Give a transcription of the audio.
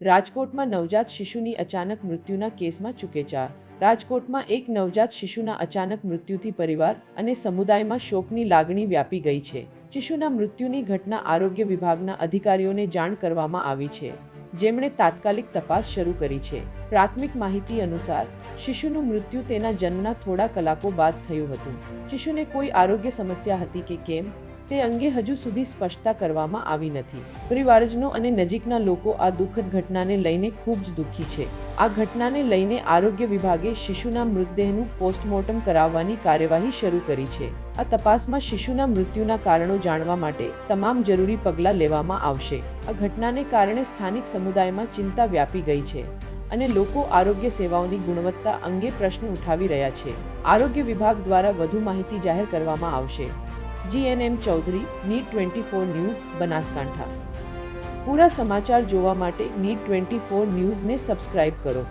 રાજકોટમાં નવજાત શિશુની અચાનક મૃત્યુના કેસમાં ચુકેચાર। રાજકોટમાં એક નવજાત શિશુના અચાનક મૃત્યુથી પરિવાર અને સમુદાયમાં શોકની લાગણી વ્યાપી ગઈ છે। શિશુના મૃત્યુની ઘટના આરોગ્ય વિભાગના અધિકારીઓને જાણ કરવામાં આવી છે, જેમણે તાત્કાલિક તપાસ શરૂ કરી છે। પ્રાથમિક માહિતી અનુસાર શિશુનું મૃત્યુ તેના જન્મના થોડા કલાકો બાદ થયું હતું। શિશુને કોઈ આરોગ્ય સમસ્યા હતી કે કેમ તે અંગે હજુ સુધી સ્પષ્ટતા કરવામાં આવી નથી। પરિવારજનો અને નજીકના લોકો આ દુઃખદ ઘટનાને લઈને ખૂબ જ દુઃખી છે। આ ઘટનાને લઈને આરોગ્ય વિભાગે શિશુના મૃતદેહનું પોસ્ટમોર્ટમ કરાવવાની કાર્યવાહી શરૂ કરી છે। આ તપાસમાં શિશુના મૃત્યુના કારણો જાણવા માટે તમામ જરૂરી પગલાં લેવામાં આવશે। આ ઘટનાને કારણે સ્થાનિક સમુદાયમાં ચિંતા વ્યાપી ગઈ છે અને લોકો આરોગ્ય સેવાઓની ગુણવત્તા અંગે પ્રશ્ન ઉઠાવી રહ્યા છે। આરોગ્ય વિભાગ દ્વારા વધુ માહિતી જાહેર કરવામાં આવશે। GNM Chaudhary, NEET 24 news, Banaskantha. પૂરા સમાચાર જોવા માટે NEET 24 ન્યૂઝને સબસ્ક્રાઇબ કરો।